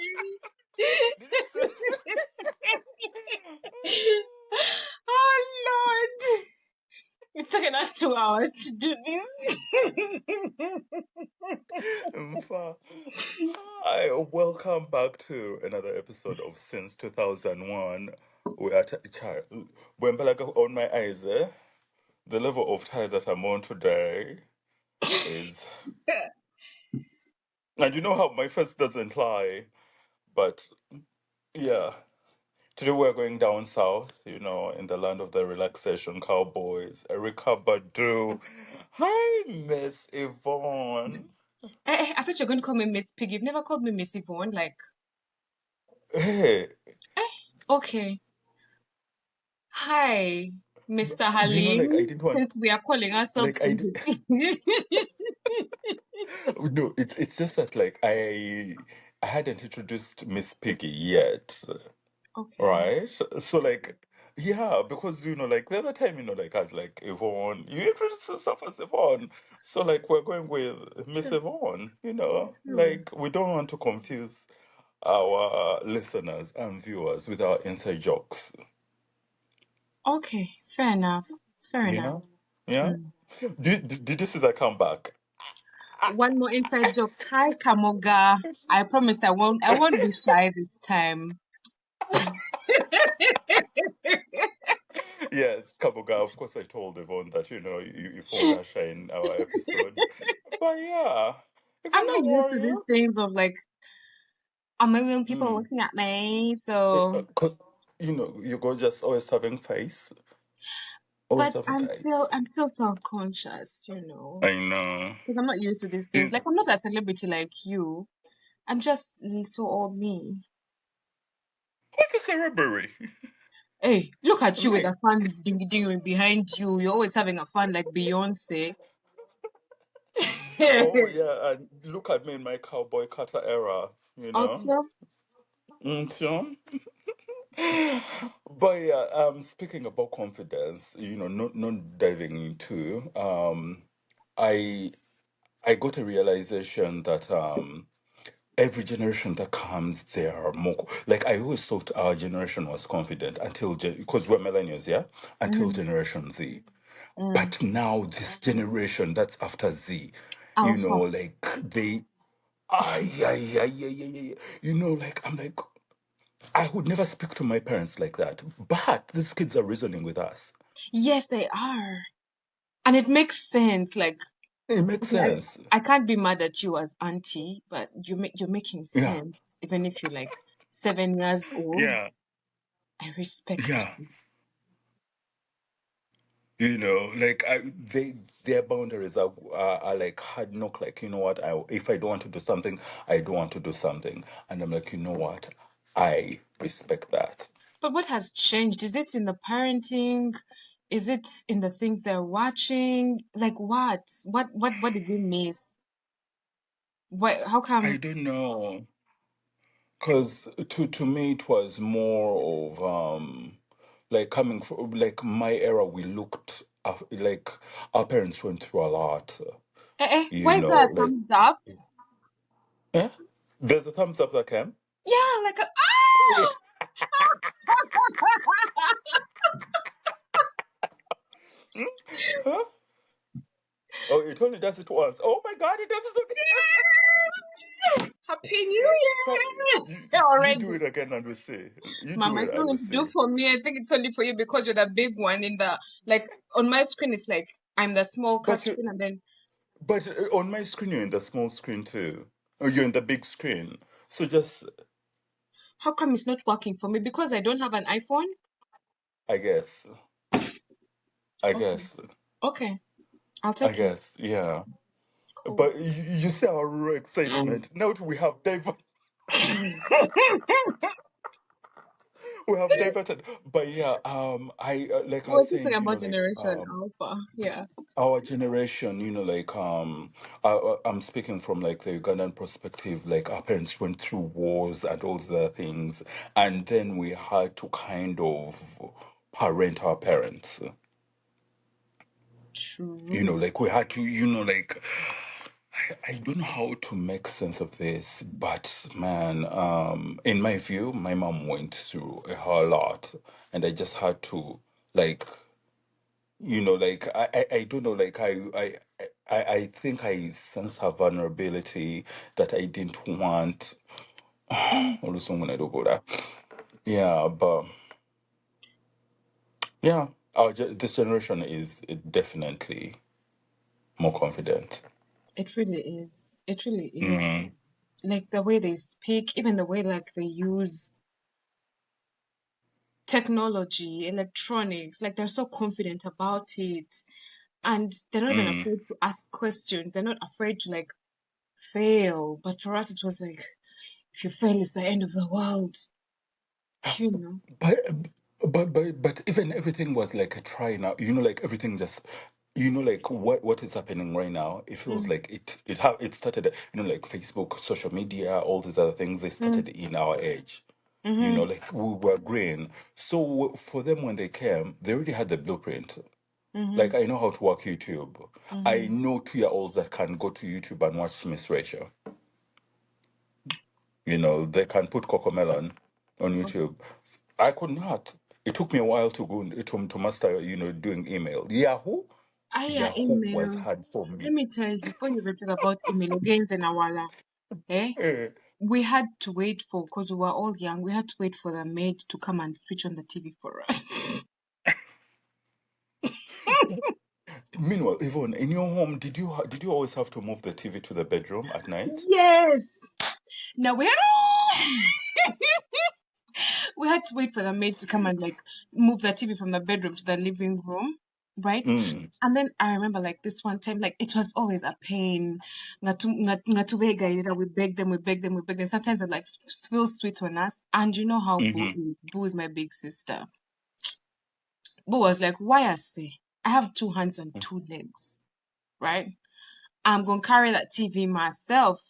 Did you say? Oh Lord. It's taken us 2 hours to do Mfa. Hi, welcome back to another episode of Since 2001. We are when on my eyes, the level of time that I'm on today is, this. and you know how my face doesn't lie, but yeah. Today we're going down south, in the land of the relaxation cowboys. Erica Badu. Hi, Miss Yvonne. I thought you were going to call me Miss Pig. You've never called me Miss Yvonne. Like, Hey, okay. Hi, Mr. like I Halim. didn't Since want, we are calling ourselves like I did. individuals. No, it's just that like I hadn't introduced Miss Piggy yet, Okay. right? So like yeah, because like the other time, like I was like Yvonne, you introduced yourself as Yvonne. So like we're going with Miss True. Yvonne, True. like we don't want to confuse our listeners and viewers with our inside jokes. Okay. Fair enough. Fair enough. Yeah. Yeah. Mm. Did you see that comeback? One more inside joke. Hi, Kamoga. I promise I won't be shy this time. Yes, Kabuga, of course I told Yvonne that, you phone Asha in our episode. But yeah. I'm Yvonne, not how used are to these you? things of like a million people Mm. looking at me. So, 'Cause, you go just always having face. Always but having I'm still face. I'm still self-conscious. I know. Because I'm not used to these things. You, Like I'm not a celebrity like you. I'm just little old me. what's the cerebry? Hey, look at you with Like, a fan ding ding behind you. You're always having a fan like Beyonce. oh yeah, and look at me in my cowboy cutter era, you know? Also, Mm, but yeah, speaking about confidence, not diving into, I I got a realization that every generation that comes, they are more like I always thought our generation was confident until because we're millennials, yeah, until mm, Generation Z. mm, But now this generation that's after Z, alpha. like they, yeah, yeah, yeah, yeah, yeah. Like I'm like. I would never speak to my parents like that. But these kids are reasoning with us. Yes, they are. And it makes sense. Like, It makes okay, sense. I can't be mad at you as auntie, but you're making Yeah. sense. Even if you're like 7 years old, Yeah. I respect Yeah. you. Like their boundaries are like hard knock. Like what, if I don't want to do something, I don't want to do something, and I'm like, what, I respect that. But what has changed? Is it in the parenting? Is it in the things they're watching? Like what? What did we miss? What? How I come? don't know. Because to me, it was more of like coming from like my era. We looked like our parents went through a lot. Why is there a Like thumbs up? eh? There's a thumbs up that came. Yeah, like a Hmm? Huh? Oh, it only does it once. Oh my God, it does it again. Happy New Try, Year you do already. it again and we see. You do Mama, it it's not and we going to do see. for me. I think it's only for you because you're the big one in the like on my screen. It's like I'm the small cast But screen, and then but on my screen, you're in the small screen too. Oh, you're in the big screen. So just, how come it's not working for me? Because I don't have an iPhone. I guess, I Okay, guess, okay, I'll I take it. guess, yeah. Cool. But you see our raw excitement. Now we have we have diverted. But yeah, I like I We're was just talking saying, about Generation Alpha. Yeah. our generation, like I'm speaking from like the Ugandan perspective. Like our parents went through wars and all the things, and then we had to kind of parent our parents. True. Like we had to, like. I don't know how to make sense of this, but man, in my view, my mom went through a whole lot, and I just had to, like, like I don't know, like I think I sense her vulnerability that I didn't want. Mm. Yeah, but yeah, this generation is definitely more confident. It really is. It really Mm, is. Like the way they speak, even the way like they use technology, electronics, like they're so confident about it. And they're not even mm. afraid to ask questions. They're not afraid to like fail. But for us, it was like, if you fail, it's the end of the world, you know. But but even everything was like a try now. Like everything just like what is happening right now. It feels Mm, like it started. Like Facebook, social media, all these other things. They mm, started in our age. mm-hmm, Like we were green. So for them when they came, they already had the blueprint. mm-hmm, Like I know how to work YouTube. I mm-hmm. know 2-year-olds that can go to YouTube and watch Miss Rachel. They can put Cocomelon on YouTube. I could not. It took me a while to go to master, doing email. Yahoo, Ah, yeah, Yahoo was email. hard for Let me. me tell you, when you were talking about email again, Zenawala, eh? Eh, We had to wait for, because we were all young, we had to wait for the maid to come and switch on the TV for us. Meanwhile, Yvonne, in your home, did you always have to move the TV to the bedroom at night? Yes. Now we had we had to wait for the maid to come and like move the TV from the bedroom to the living room, right? Mm, And then I remember like this one time, like it was always a pain. We beg them, we beg them, we beg them. Sometimes it like feels sweet on us. And you know how Boo mm-hmm. is. Boo is my big sister. Boo was like, why I say I have two hands and two legs, right? I'm gonna carry that TV myself.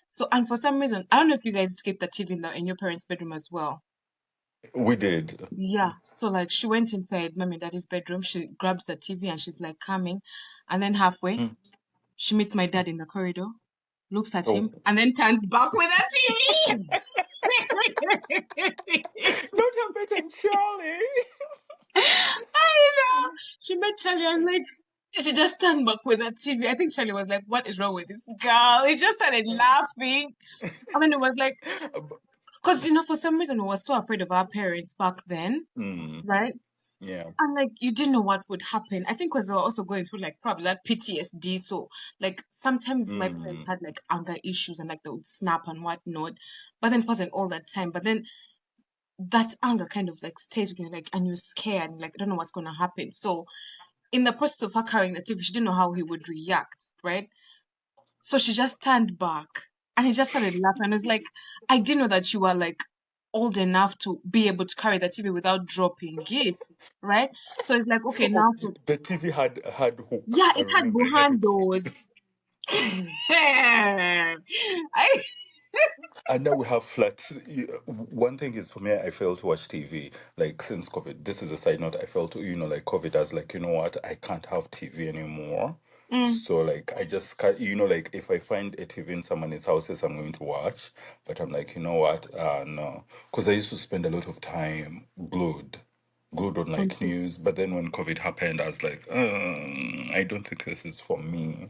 So and for some reason, I don't know if you guys keep the TV in your parents' bedroom as well. We did. Yeah, so like she went inside mommy and daddy's bedroom, she grabs the TV and she's like coming, and then halfway Mm. she meets my dad in the corridor, looks at Oh, him, and then turns back with the TV. not a bit and Charlie. I know. She met Charlie and like she just turned back with the TV. I think Charlie was like, "What is wrong with this girl?" He just started laughing, and then it was like, because for some reason we were so afraid of our parents back then, Mm, right? yeah. And like you didn't know what would happen. I think because they were also going through like probably that PTSD. So like sometimes my parents Mm. had like anger issues and like they would snap and whatnot. But then it wasn't all that time. But then that anger kind of like stays with you like and you're scared and like I don't know what's gonna happen. So in the process of her carrying the TV, she didn't know how he would react, right? So she just turned back and he just started laughing. And it's like, I didn't know that you were like old enough to be able to carry the TV without dropping it, right? So it's like, okay, Oh, now for the TV had hook. yeah, I it had remember it had hook. buhandles. I And now we have flats. One thing is for me, I fail to watch TV. Like since COVID, this is a side note. I felt like COVID has like what, I can't have TV anymore. mm, So like I just can't, like if I find a TV in someone's houses, I'm going to watch. But I'm like, what? No, because I used to spend a lot of time glued on like until news. But then when COVID happened, I was like, I don't think this is for me.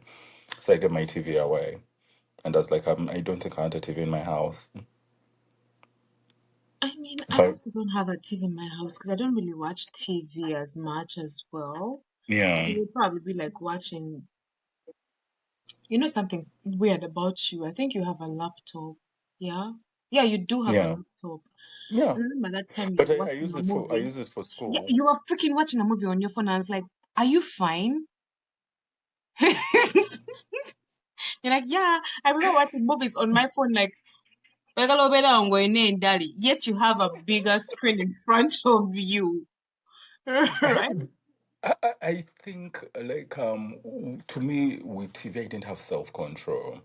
So I get my TV away. And I was like, I don't think I want a TV in my house. I mean, I But also don't have a TV in my house because I don't really watch TV as much as well. I yeah, would probably be like watching, something weird about you. I think you have a laptop. Yeah? Yeah, you do have a yeah, laptop. yeah. I remember that time you But were I watching use a it for I movie. use it for Yeah, school. you were freaking watching a movie on your phone. And I was like, are you fine? You're like, yeah, I remember watching movies on my phone, like, yet you have a bigger screen in front of you. Right? I think like to me with TV I didn't have self-control.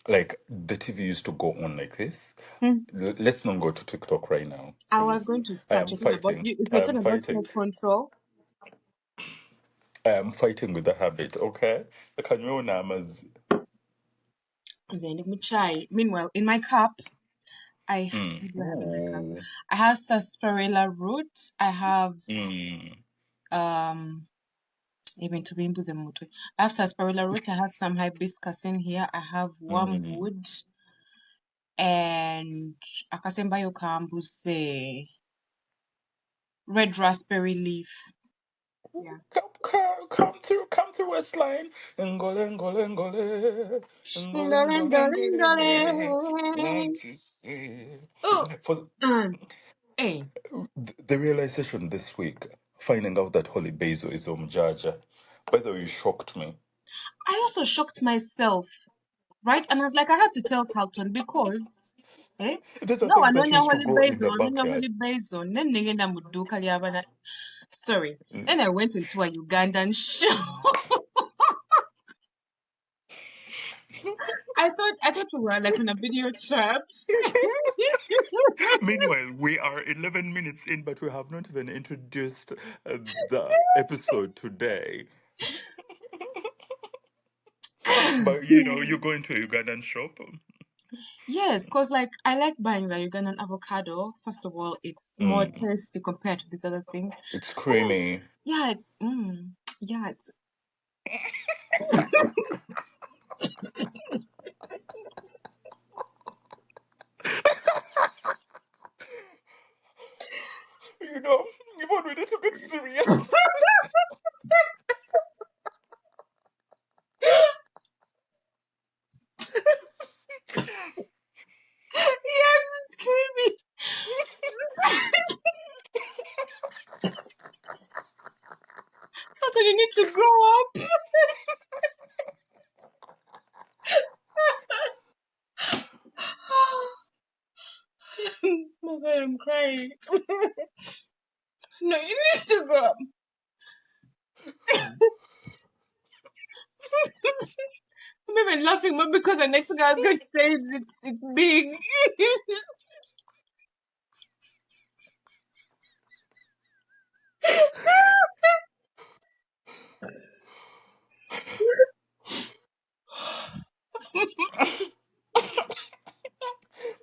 Like the TV used to go on like this. Hmm. Let's not go to TikTok right now, I was please. going to I start am talking about fighting. you. If I you're am talking about fighting. self-control, I am fighting with the habit, okay? Akanyoona amazzi. Then let me try. Meanwhile, in my cup, what do I have in my cup? Ooh. I have sarsaparilla root. I have Mm. um even to be in Mutwe. I have sarsaparilla root. I have some hibiscus in here. I have Mm. wormwood and akasembayo kambuze red raspberry leaf. Yeah. Come through, Westline. Ngole, ngole, ngole. Ngole, Ngole, ngole, ngole, ngole. ngole. Want to say. Oh, For hey. the realization this week, finding out that Holy Basil is Omjaja. By the way, you shocked me. I also shocked myself, right? And I was like, I have to tell Carlton because, eh? These are No, things that anonya used to holy grow in basil, the anonya backyard. holy basil. Then ningenda muduka lyabana. Sorry. Then I went into a Ugandan shop. I thought we were like in a video chat. Meanwhile, we are 11 minutes in, but we have not even introduced the episode today. But you go into a Ugandan shop. Yes, because like I like buying the Ugandan avocado. First of all, it's more Mm, tasty compared to these other things. it's And then, creamy. yeah, yeah, it's You know, Yvonne, we need to get serious. yes, it's creamy. Something you need to grow up. Oh my god, I'm crying. No, you need to grow up. I'm even laughing more because the next guy is going to say it's big.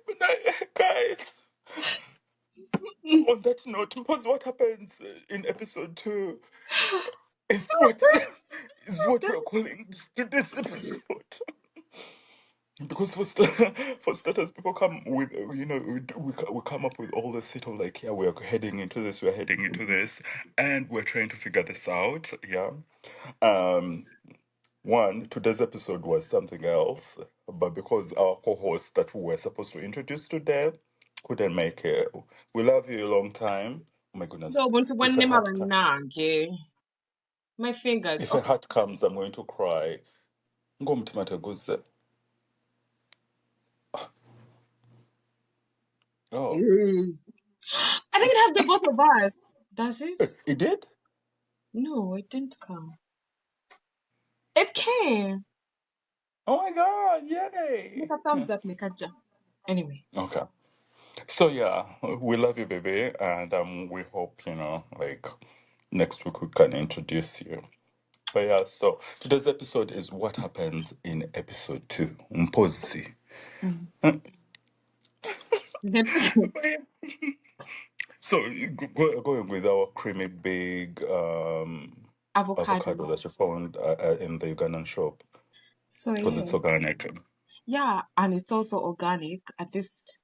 But guys, on that note, because what happens in episode 2 is what is what we're calling today's episode. Because for starters, people come with we come up with all this sort of like, yeah, we're heading into this, we're heading into this, and we're trying to figure this out. Yeah. Um, today's episode was something else, but because our co-host that we were supposed to introduce today couldn't make it, we love you a long time. Oh my goodness, So, want to if one a name heart comes, my fingers. if a Okay. heart comes, I'm going to cry. Ngomtima teguze. Oh, I think it has the both of us. Does it? it did. No, it didn't come. It came. Oh my God! Make Yay! a thumbs up, Nikaja. Anyway. Okay. So yeah, we love you, baby, and we hope like next week we can introduce you. But yeah, so today's episode is what happens in episode 2, Mpozi. Mm. So going with our creamy big avocado Avocado. that you found in the Ugandan shop So because yeah. it's organic. Yeah, and it's also organic. At least,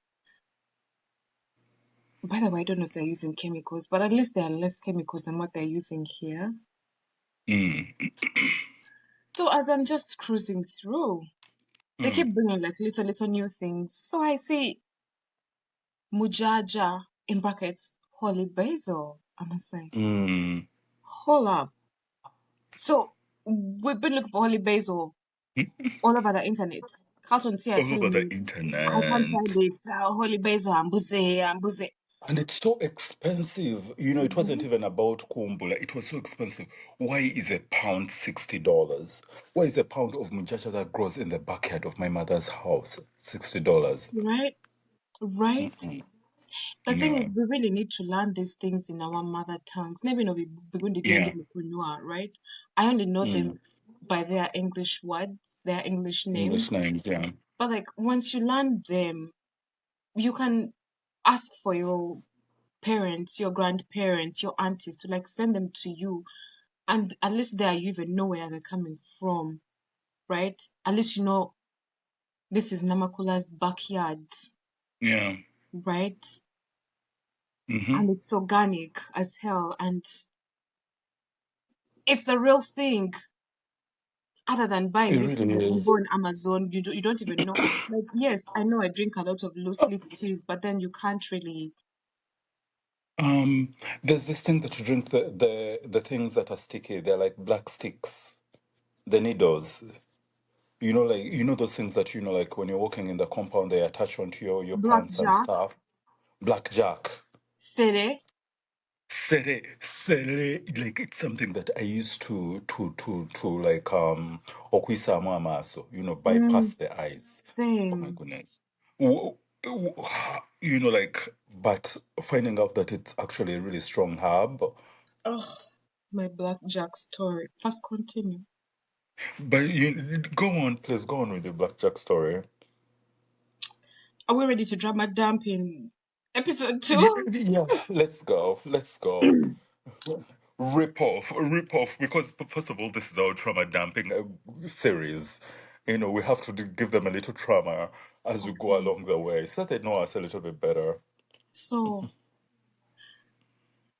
by the way, I don't know if they're using chemicals, but at least there are less chemicals than what they're using here. Mm, So as I'm just cruising through, they mm, keep bringing like little new things. So I see mujaja in brackets holy basil. I must say, mm. hold up. So we've been looking for holy basil all over the internet. Carlton's here All over telling the me I can't find internet. it. Holy basil, ambuze. And it's so expensive. It wasn't even about kumbula. It was so expensive. Why is a pound $60? Why is a pound of muchacha that grows in the backyard of my mother's house $60? Right? Right? The thing is, Yeah. we really need to learn these things in our mother tongues. Maybe no, we begin to do Yeah. Mukunua, right? I only know Mm. them by their English words, their English English names. names, yeah. But like once you learn them, you can ask for your parents, your grandparents, your aunties to like send them to you. And at least there you even know where they're coming from, right? At least you know this is Namakula's backyard, Yeah. right? Mm-hmm. And it's organic as hell. And it's the real thing. Other than buying It these things really that you go is. on Amazon, you don't even know. Like, yes, I know I drink a lot of loose leaf teas, but then you can't really There's this thing that you drink, the things that are sticky. They're like black sticks. The needles. Like those things that like when you're walking in the compound, they attach onto your pants and blackjack, stuff. Blackjack. sere. Sere, like it's something that I used to like okuisa amaso, bypass Mm, the eyes. Oh my same. goodness. Like, but finding out that it's actually a really strong herb. Oh, my blackjack story. First, continue. But you go on, please go on with the blackjack story. Are we ready to drama dump in episode Yeah, two? yeah, let's go. Let's go. Rip off, because first of all, this is our trauma dumping series. We have to give them a little trauma as we go Okay. along the way so they know us a little bit better. So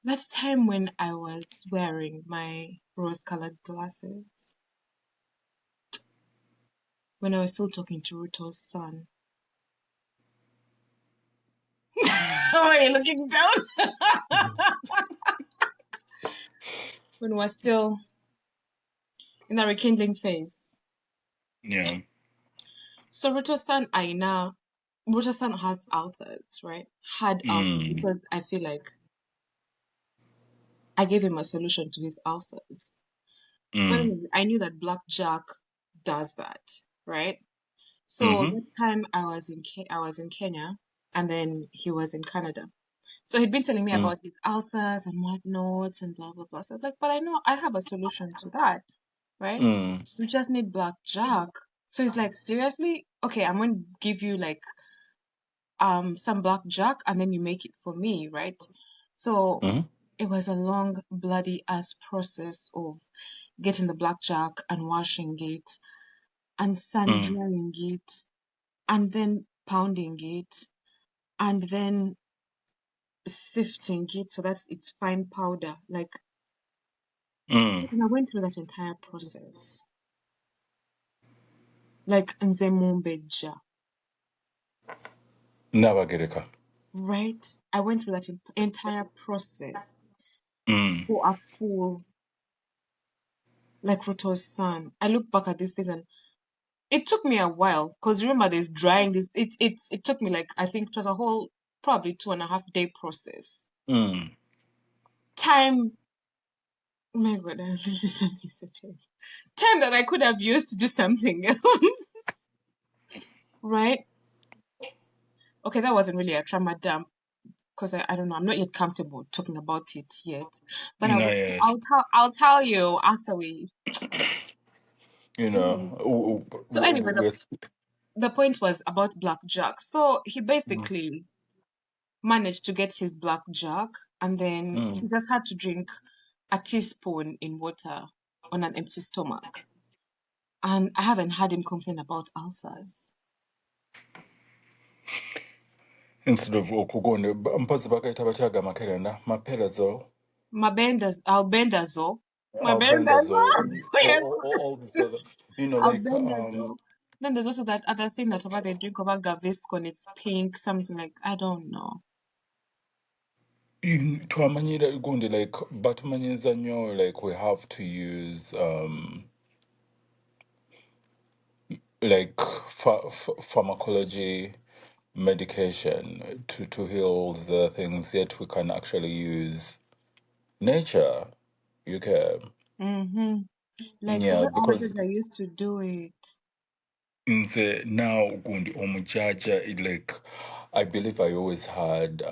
that time when I was wearing my rose-colored glasses, when I was still talking to Ruto's son. Why are you looking down? When we're still in the rekindling phase. Yeah. So Ruto-san, Ruto-san has ulcers, right? Had ulcers Mm. because I feel like I gave him a solution to his ulcers. But Mm. anyway, I knew that blackjack does that, right? So Mm-hmm. this time I was in Kenya, and then he was in Canada. So he'd been telling me Mm. about his ulcers and whatnot and blah blah blah. So I was like, but I know I have a solution to that, right? Mm. You just need blackjack. So he's like, seriously? Okay, I'm going to give you like some blackjack and then you make it for me, right? So Mm. it was a long bloody ass process of getting the blackjack and washing it and sun Mm. drying it and then pounding it and then sifting it so that it's fine powder. Like, Mm. and I went through that entire process. Like nze mumbeja, Nabagereka. right? I went through that entire process Mm. for a fool like Ruto's son. I look back at these things and it took me a while because remember there's drying this it took me like I think it was a whole probably 2.5 day process. Mm. Time, oh my god, I was really something such a time that I could have used to do something else. Right? Okay, that wasn't really a trauma dump because I don't know, I'm not yet comfortable talking about it yet. But No, yes. I'll tell you after we You know, hey. w- So w- anyway, w- with. the point was about blackjack. So he basically managed to get his blackjack and then he Mm. just had to drink a teaspoon in water on an empty stomach. And I haven't had him complain about ulcers. Instead of okugonde mpazi bakaita batyaga makerenda maperazole, Albendazole. albendazole, Albendazole. Yes. all this other, like Albendazole. Then there's also that other thing that over they drink over Gaviscon. It's pink, something like I don't know. twamanyira gundi like batumanyiza nnyo like we have to use like pharmacology medication to heal the things, yet we can actually use nature. You can. Mm-hmm. Like the Yeah, way because Omojoja used to do it. Nze now gundi omujaja, like I believe I always had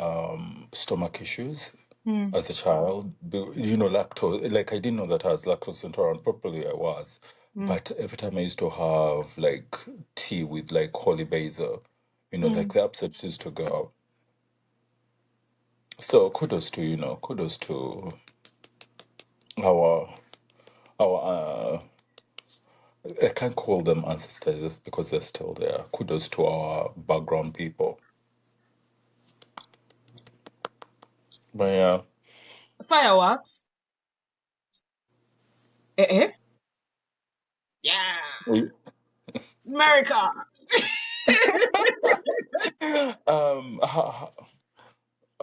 stomach issues Mm, as a child. You know, lactose. Like I didn't know that I was lactose intolerant. Properly, I was. mm, But every time I used to have like tea with like holy basil, you know, like mm. the upsets used to go. So kudos to kudos to our I can't call them ancestors just because they're still there. Kudos to our background people. But yeah. Fireworks. Eh, eh? Yeah, America.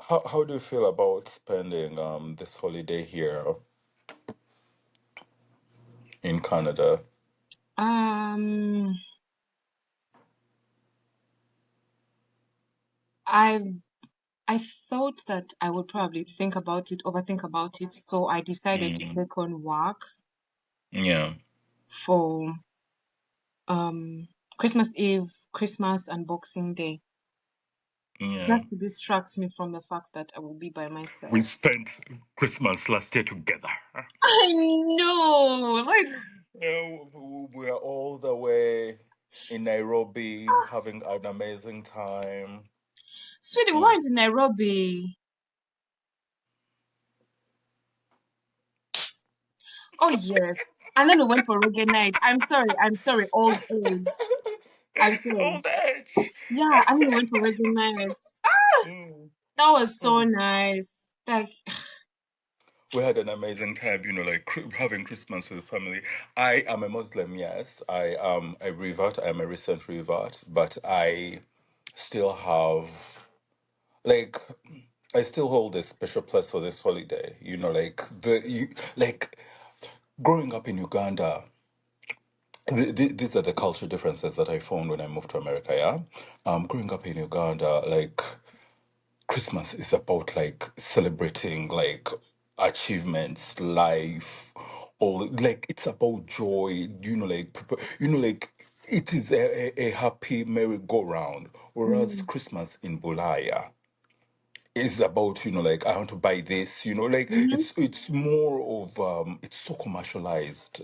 How, how do you feel about spending this holiday here in Canada? Um, I I thought that I would probably think about it, overthink about it, so I decided to Mm, take on work yeah, for um Christmas Eve, Christmas and Boxing Day, yeah. just to distract me from the fact that I will be by We myself. spent Christmas last year together. I know, like, We're all the way in Nairobi having an amazing time. sweetie, we Mm. weren't in Nairobi. Oh yes, and then we went for reggae night. I'm sorry, old age. I'm sorry. Old age. Yeah, and we went for reggae night. Mm, That was so mm. nice. Like, We had an amazing time, like having Christmas with family. I am a Muslim, yes. I am a revert. I am a recent revert, but I still have like I still hold a special place for this holiday. Like like growing up in Uganda. These are the culture differences that I found when I moved to America. Yeah, growing up in Uganda, like Christmas is about like celebrating like achievements, life, all like it's about joy. Like it is a happy merry-go-round. Whereas mm, Christmas in Bulaya is about like I want to buy this. Like hmm, it's more of it's so commercialized.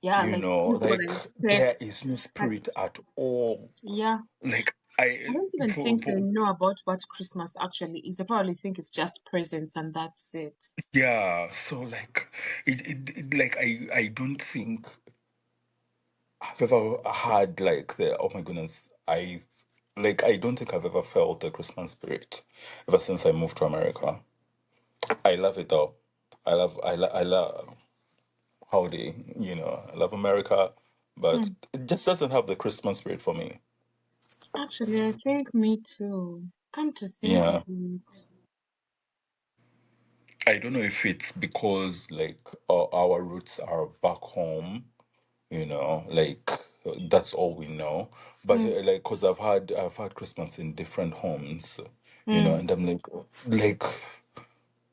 yeah, like this is what I Like there expect. is no Like, spirit at all. yeah, Like I I don't even think they for know about what Christmas actually is. They probably think it's just presents and that's it. Yeah, so like like I don't think I've ever had like the oh my goodness, I don't think I've ever felt the Christmas spirit ever since I moved to America. I love it though. I love howdy, I love America, but Hmm. it just doesn't have the Christmas spirit for me. Actually, I think me too. Come to think of Yeah. it. I don't know if it's because like our roots are back home, like that's all we know. But Hmm. like, cause I've had Christmas in different homes, Hmm. and I'm like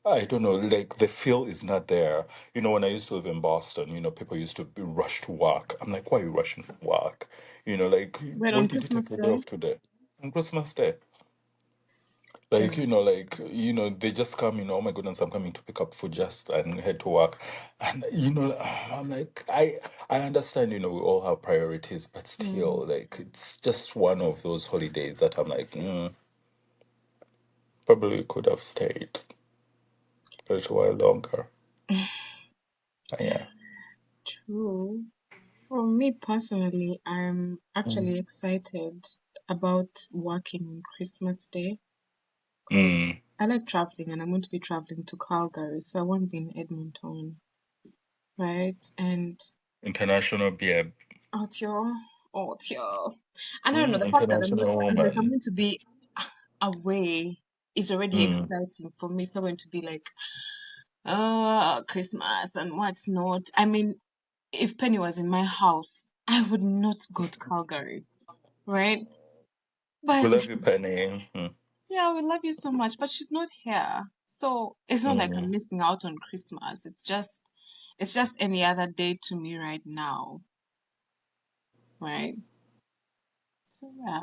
I don't know, like the feel is not there. When I used to live in Boston, people used to be rushed to work. I'm like, why are you rushing to work? Like, Wait, when on did you take Christmas the day Day? off today? On Christmas Day. Yeah. They just come, oh my goodness, I'm coming to pick up food just and head to work. And, I'm like, I understand, we all have priorities, but Hmm. still, like, it's just one of those holidays that I'm like, probably could have stayed a little while longer. Yeah. True. For me personally, I'm Mm. actually excited about working on Christmas Day because Mm. I like traveling and I'm going to be traveling to Calgary, so I won't be in Edmonton, right? And International beer. Otio, Otio. And I don't know, the fact that International I'm woman. going to be away is already Mm. exciting for me. It's not going to be like, Christmas and what's not. I mean, if Penny was in my house, I would not go to Calgary, right? We But love you, Penny. yeah, we love you so much, but she's not here. So it's not like I'm Mm. missing out on Christmas. It's just any other day to me right now, right? So yeah,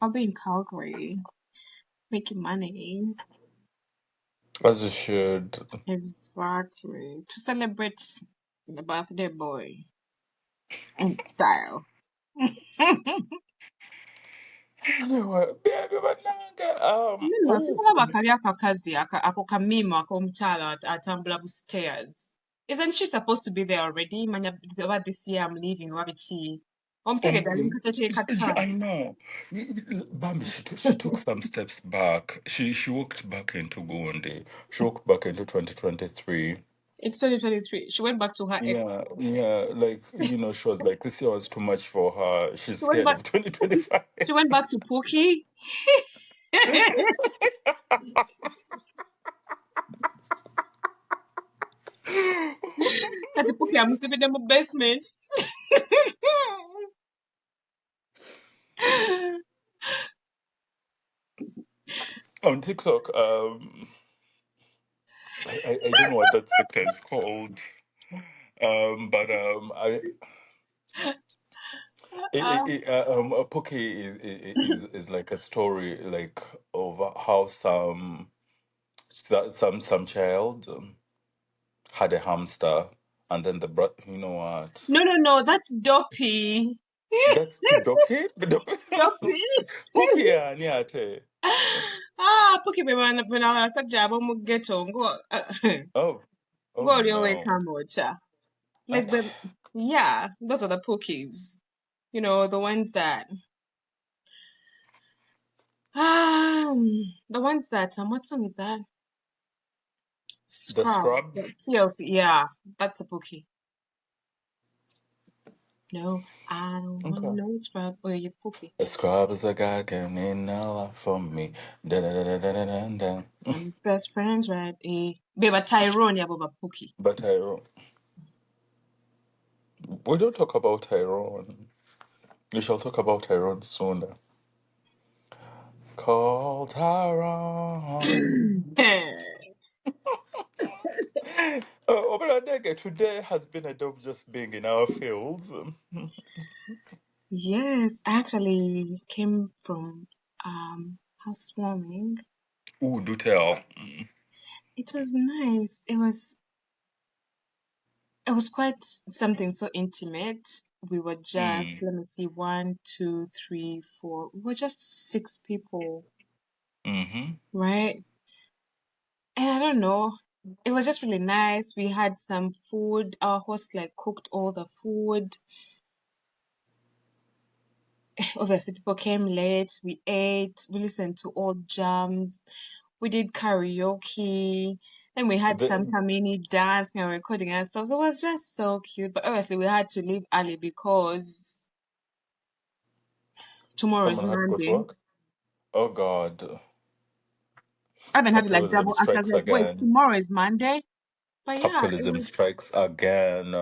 I'll be in Calgary making money. As you should. Exactly. To celebrate the birthday boy in style. Anyway, baby, but nanga, Nno oh, sikulaba kali akakazi ako kamimu ak'omukyala atambula bu stairs. Isn't she supposed to be there already? Manya oba this year I'm leaving oba biki. Omutegedde ali mukateteeka I time. know. Bambi, she took some steps back. She walked back into Gundi. She walked back into 2023. It's 2023. She went back to her ex. Yeah, yeah, like, she was like, this year was too much for her. She's She went scared back of 2025. she went back to Pookie. Kati Pookie amusibidde mu basement. On TikTok, I don't know what that sector is called. But a Poke is like a story like of how some child had a hamster, and then you know what? No, no, no, that's Dopey. That's Doki. Dopey. Poke ya ni ate. Pookie be bano abasajja ab'omu ghetto Oh, oh ng'oli no. ow'ekkamooca. I, Like yeah, those are the Pookies. You know, the ones that, the ones that, what song is that? the Scrubs, scrubs. the TLC, yeah, that's a Pookie. No, I don't want Okay. no scrub. Oh, you Pookie. The scrubs a guy can mean a lot for me. Da da da da da da da. Da. I'm his best friends, right? Babe, Tyrone, yeah, Boba Pookie. But Tyrone, we don't talk about Tyrone. We shall talk about Tyrone sooner. Call Tyrone. Oberadege, today has been a dope just being in our fields. Yes, I actually came from housewarming. Ooh, do tell. It was nice. It was quite something so intimate. We were just, Mm. let me see, one, two, three, four. We were just six people, Mm-hmm. right? And I don't know. It was just really nice. We had some food. Our host like cooked all the food. Obviously, people came late. We ate. We listened to old jams. We did karaoke. Then we had some The, community dancing and recording ourselves. It was just so cute. But obviously, we had to leave early because tomorrow is someone had to go to Monday. work. Oh God, I haven't had to like capitalism double ask. I was strikes like, wait, again. tomorrow is Monday. But yeah, it Capitalism was strikes again.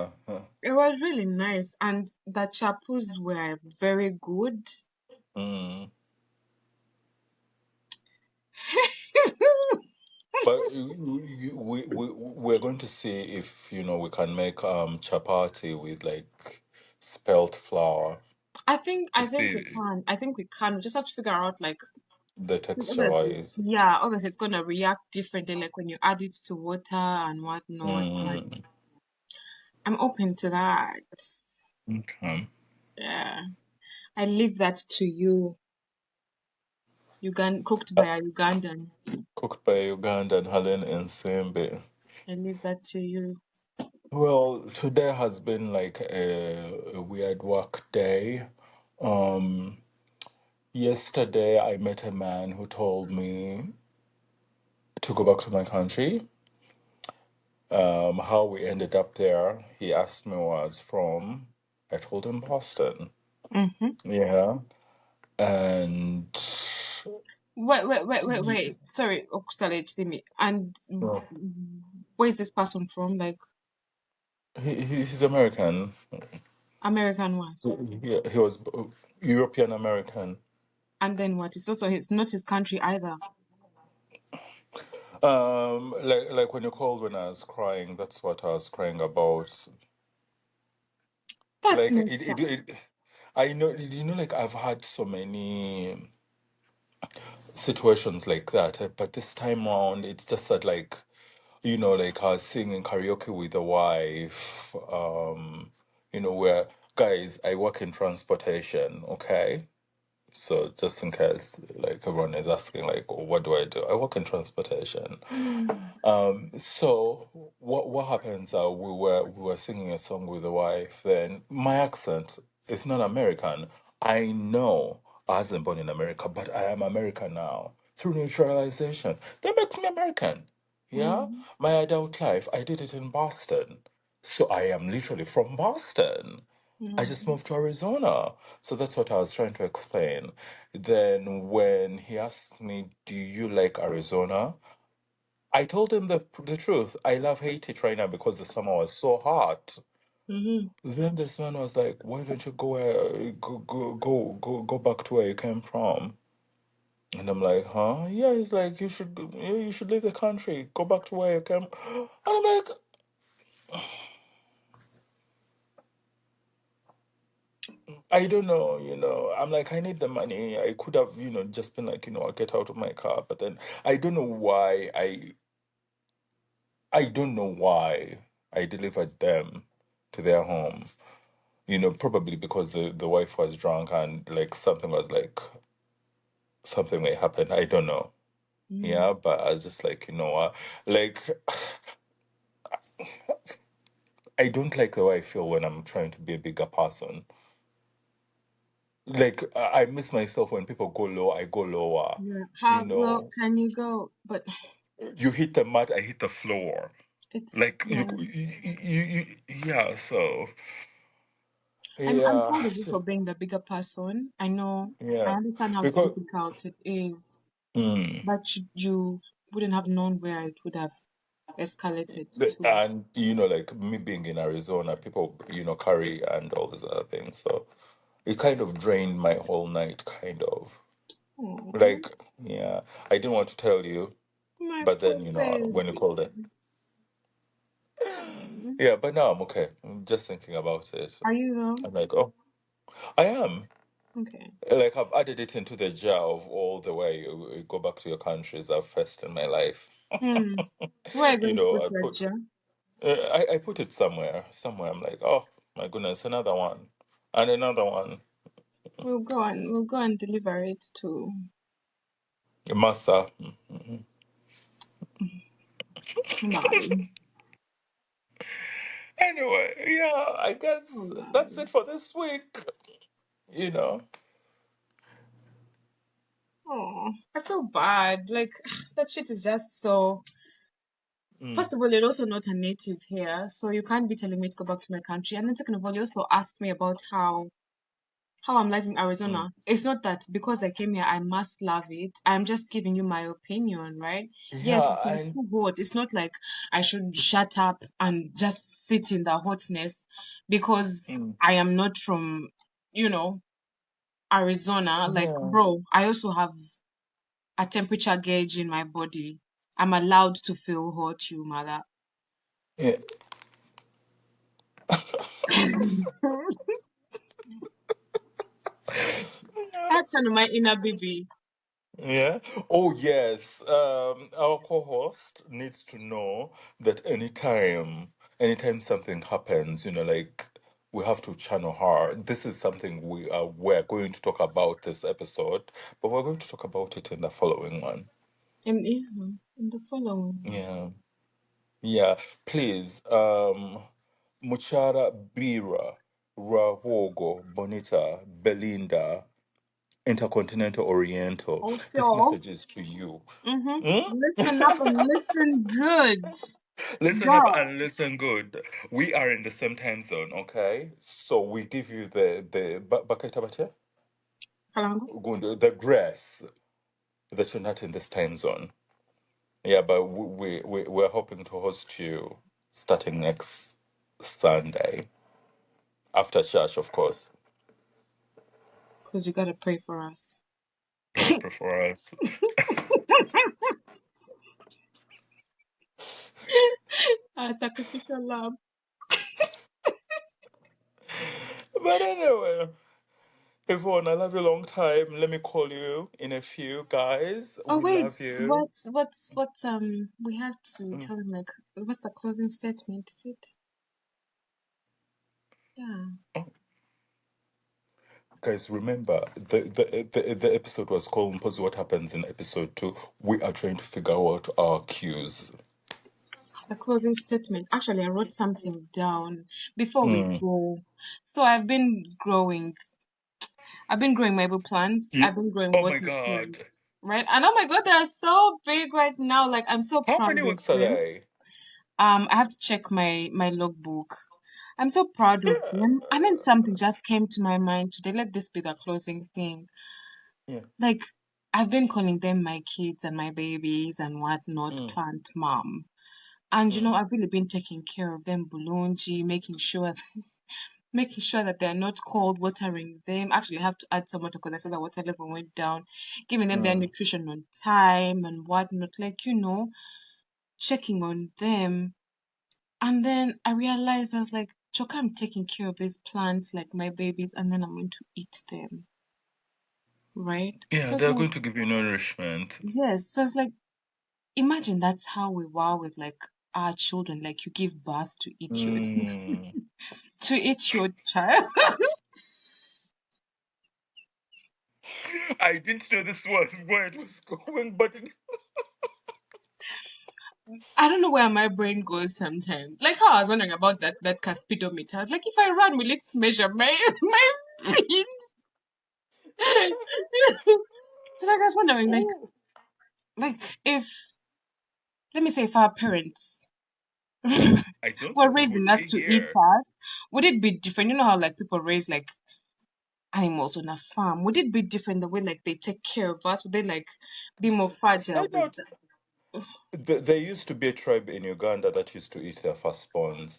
it was really nice, and the chapus were very good. Mm. But we're going to see if we can make chapati with like spelt flour I to think we see can. I think we can. We just have to figure out like the texture obviously, wise. yeah, obviously it's gonna react differently like when you add it to water and whatnot. But Mm. I'm open to that. Okay. Yeah, I leave that to you. Cooked by a Ugandan. Cooked by Ugandan Helen Nsembe. I leave that to you. Well, today has been like a weird work day. Um, Yesterday I met a man who told me to go back to my country. How we ended up there, he asked me where I was from. I told him Boston. Mm-hmm. Yeah. And Wait. Sorry, Okusale me. And uh, where is this person from? Like he's American. American what? He was European American. And then what? It's not his country either. Like when you called when I was crying, that's what I was crying about. That's Like messed up. I know, like I've had so many situations like that, but this time around, it's just that, like, like I was singing karaoke with the wife, where, guys, I work in transportation, okay? So just in case, like, everyone is asking, like, oh, what do I do? I work in transportation. Mm, So what happens? We were singing a song with the wife. Then my accent is not American. I know I wasn't born in America, but I am American now through naturalization. That makes me American. Yeah, mm, my adult life, I did it in Boston, so I am literally from Boston. I just mm, moved to Arizona. So that's what I was trying to explain. Then when he asked me, "Do you like Arizona?" I told him the truth. I love hate it right now because the summer was so hot. mm, Then this man was like, "Why don't you go back to where you came from?" And I'm like, "Huh?" Yeah, he's like, you should leave the country, go back to where you came." And I'm like, I don't know, I'm like, I need the money. I could have, just been like, I'll get out of my car. But then I don't know why I don't know why I delivered them to their home. Probably because the wife was drunk and like something may happen. I don't know. mm. Yeah, but I was just like, like I don't like the way I feel when I'm trying to be a bigger person. Like I miss myself when people go low, I go lower. Yeah. You How low know, can you go? But you hit the mat, I hit the floor. it's Like yeah. yeah. So I'm yeah, proud of you for being the bigger person. I know I yeah, understand how because. difficult it is, Mm. but you wouldn't have known where it would have escalated to. And like me being in Arizona, people carry and all these other things, so it kind of drained my whole night, kind of. Oh, Like, yeah, I didn't want to tell you, my but poor then when you baby. called it, Oh, yeah, but now I'm okay. I'm just thinking about it. are you though? I'm like, oh, I am. Okay. Like, I've added it into the jar of all the way you go back to your countries I've faced in my life. Hmm. Where are you going to put I your put jar? I put it somewhere. I'm like, oh my goodness, another one and another one. We'll go and deliver it to Massa. somebody. Anyway, yeah, I guess that's Somebody. it for this week. You know. Oh, I feel bad. Like that shit is just so. Mm, First of all, you're also not a native here, so you can't be telling me to go back to my country. And then second of all, you also asked me about how I'm liking mm. Arizona. It's not that because I came here I must love it. I'm just giving you my opinion, right? Yes, Yeah, it was and too hot. It's not like I should shut up and just sit in the hotness because mm, I am not from, you know, Arizona. Like, yeah, bro, I also have a temperature gauge in my body. I'm allowed to feel hot, you mother. yeah, Action on my inner baby. yeah. Oh yes. Our co-host needs to know that anytime something happens, like we have to channel her. This is something we're going to talk about this episode, but we're going to talk about it in the following one. In the following. Yeah. Yeah. Please, Muchara Bira, Rawogo, Bonita, Belinda, Intercontinental Oriental. This Also, message is to you. mm-hmm. Hmm? Listen up and listen good. Listen up Girl. and listen good. We are in the same time zone, okay? So we give you the Kalango. the grace that you're not in this time zone. Yeah, but we're hoping to host you starting next Sunday after church, of course. Because you gotta pray for us. Gotta prefer us. Sacrificial love. But anyway. Everyone, I love you long time. Let me call you in a few, guys. Oh We wait, love you. what's we have to Mm. tell them like what's the closing statement? Is it? Yeah. Oh, guys, remember the episode was called Mpozi. What happens in episode 2? We are trying to figure out our cues. The closing statement. Actually, I wrote something down before we Mm. go. So I've been growing maple plants. You, I've been growing oh my water God. plants. Right? And oh my god, they're so big right now. Like I'm so How proud many of weeks are them. they? I have to check my logbook. I'm so proud of Yeah. them. And then something just came to my mind today. Let this be the closing thing. Yeah. Like I've been calling them my kids and my babies and whatnot, Mm. plant mom. And Mm. I've really been taking care of them, bulungi, making sure that they're not cold, watering them. Actually, I have to add some water because I saw the water level went down, giving them their Mm. nutrition on time and whatnot, like, checking on them. And then I realized I was like, Choka, I'm taking care of these plants like my babies, and then I'm going to eat them, right? Yeah, So it's they're like, going to give you nourishment. yes. So it's like, imagine that's how we were with like our children. Like you give birth to eat your Mm. to eat your child. I didn't know this was where it was going, but I don't know where my brain goes sometimes. Like how I was wondering about that speedometer. I was like, if I run, will it measure my my speed? So like I was wondering, oh, like if let me say if our parents I don't were think we would raising us be to eat here. fast, would it be different? You know how like people raise like animals on a farm? Would it be different the way like they take care of us? Would they like be more fragile Side with note, there used to be a tribe in Uganda that used to eat their firstborns.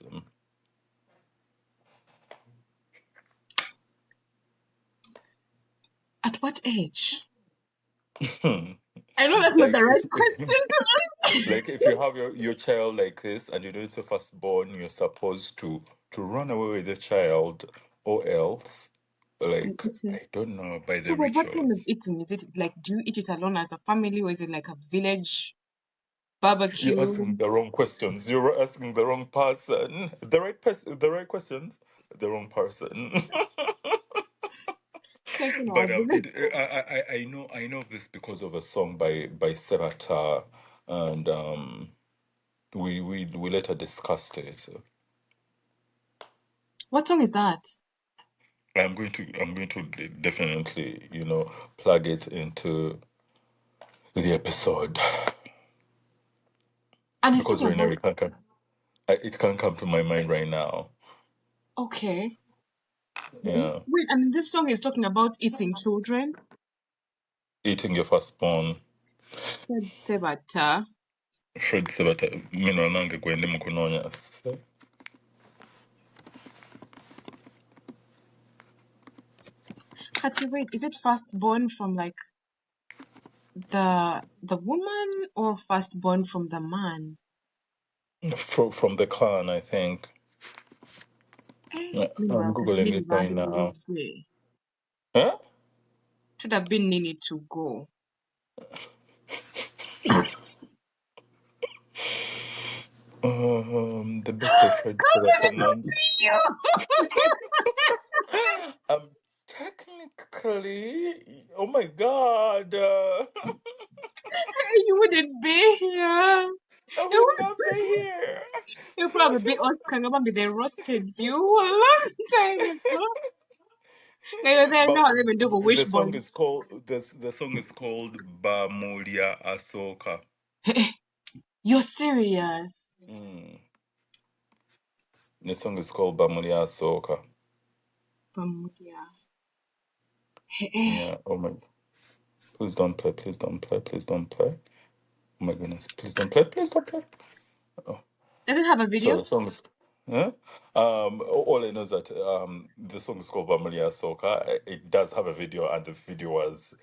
at what age? Hmm. I know that's not the Like right if question to like if you have your child like this and you know it's a firstborn, you're supposed to run away with the child, or else, like, ask. I don't know, by So the wait, what kind of rituals. eating is it? Like, do you eat it alone as a family, or is it like a village You're barbecue? asking the wrong questions. You're asking the wrong person. The right questions, the wrong person. Like, But a village. I know this because of a song by Serata, and we later discussed it. What song is that? I'm going to definitely, plug it into the episode, And it's because talking right now about, it can't come to my mind right now. okay. Yeah, Wait, and this song is talking about eating children. eating your firstborn. Said Sebata. Fred Sabata, mino nange gwende mukunonya. Kati, wait, is it firstborn from like the woman or firstborn from the man? From the clan, I think. I'm Meanwhile, that's googling Nini it right Vadi now. day. Huh? Should have been Nini to go. The best of Fred Can't Sabata even months. copy you. Technically, oh my god, You wouldn't be here. I You would not be here. You probably be Oscar maybe they roasted you a long time ago. Now you're there But now, let me do a wishbone. the song is called Bamulia Asoka. You're serious. Mm. The song is called Bamulia Asoka. Bermuda. Yeah. Oh my. Please don't play. Please don't play. Please don't play. Oh my goodness. Please don't play. Please don't play. Oh. Does it have a So video? the song is. Huh? All I know is that the song is called Bamulia Asoka. It does have a video, and the video was.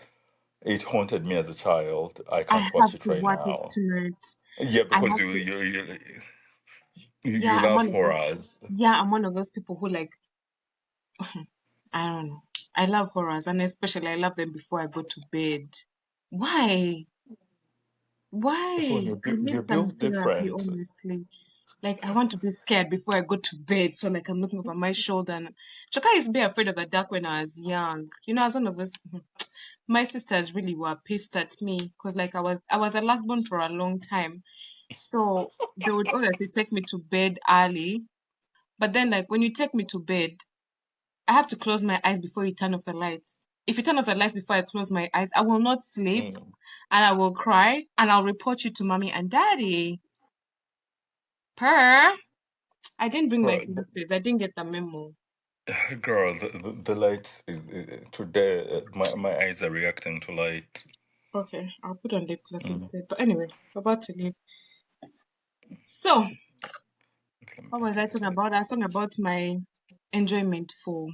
It haunted me as a child. I I can't watch have it to right watch it now. tonight. Yeah, I because have to. Yeah, you I'm love one of those. horrors. Yeah, I'm one of those people who like. I don't know. I love horrors, and especially I love them before I go to bed. Why? Yvonne, Why? I need you're some built therapy, different. honestly. Like I want to be scared before I go to bed. So like I'm looking over my shoulder and Choka used to be afraid of the dark when I was young. You know, as one of us my sisters really were pissed at me because like I was a last born for a long time. So they would obviously take me to bed early. But then like when you take me to bed, I have to close my eyes before you turn off the lights. If you turn off the lights before I close my eyes, I will not sleep Mm. and I will cry and I'll report you to mommy and daddy. Per. I didn't bring my Girl, glasses. I didn't get the memo. girl, the light today, my eyes are reacting to light. Okay, I'll put on lip gloss Mm. instead. But anyway, about to leave. So, Okay, what was I talking about? I was talking about my enjoyment for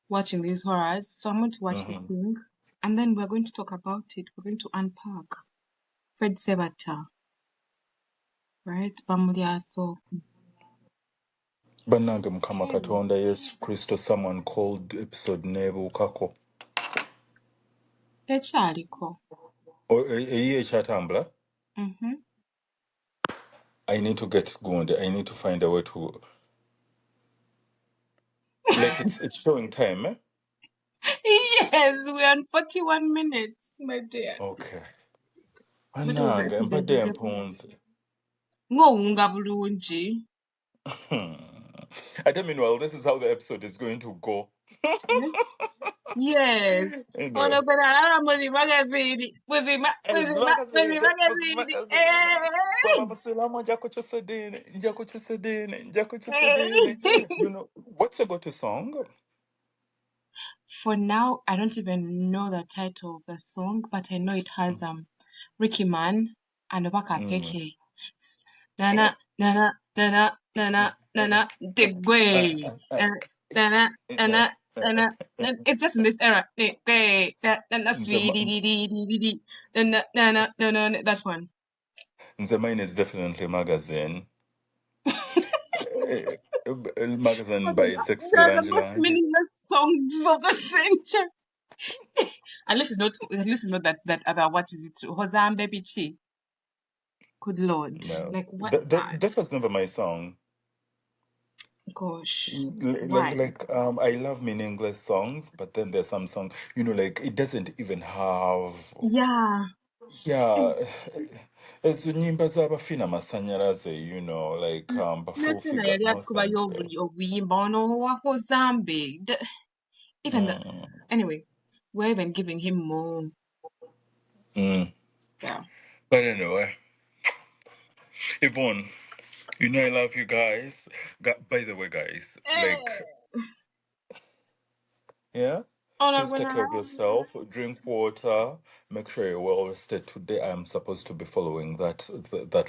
watching these horrors. So I'm going to watch this mhm. thing, and then we're going to talk about it. We're going to unpack Fred Sebata, right? Bamulya. So, Bannange Mukama hey, Katonda Yesu Kristo, someone called episode nebuukako. ekyaliko. Eyiyo ekyatambula. Mm-hmm. I need to get going. I need to find a way to, like, it's showing time, eh? Yes, we're on 41 minutes, my dear. Okay. But it was Bannange mpade empunzi. ngowunga bulungi. Hmm. I don't mean, well, this is how the episode is going to go. Eh? Yes. Ono Anyway. kwena alala Muzi magazine. As Muzi magazine, magazine. bwaba Hey! musiramu nja kukyusa Hey! you know, what's a go-to song? For now, I don't even know the title of the song, but I know it has Ricky Man and Waka Mm. Peke. Nana nana nana nana nana Digwe. Nana nana nana. It's just in this era. Digwe. Nana Nze sweet ma- dee dee dee dee dee. Nana nana nana. That one. nze mine is definitely magazine. Magazine by Sexy They're the most Lange. meaningless songs of the century. At least it's not that other, what is it? Hozambe Bichi. Good Lord. No, Like what's that? that was never my song. Gosh. Like Why? I love meaningless songs, but then there's some songs, like it doesn't even have. Yeah. Yeah, ezo nnyimba z'abafina masanyalaze, like Nasina bafuufiga yali north akubayo and south. obuyimba ono wa Hozambe. Even the Mm, anyway, we're even giving him more. mm. Yeah. But anyway, Yvonne, I love you guys. By the way, guys, like, yeah, Ona please take gonna care of yourself. Drink water. Make sure you're well rested. Today, I am supposed to be following that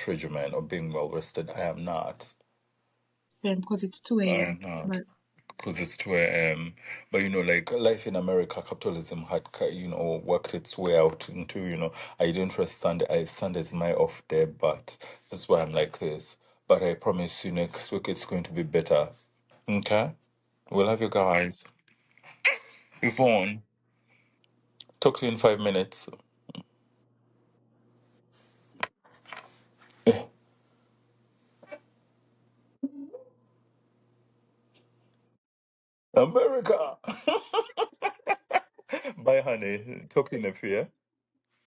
regimen of being well rested. I am not. same because it's 2 I a.m. am not. But Because it's 2 a.m. But like life in America, capitalism had worked its way out into I don't trust Sunday. Sunday is my off day, but that's why I'm like this. But I promise you, next week it's going to be better. Okay, we'll have you guys. Yvonne, talk to you in 5 minutes. America. Bye, honey. Talk to you in a few. Yeah?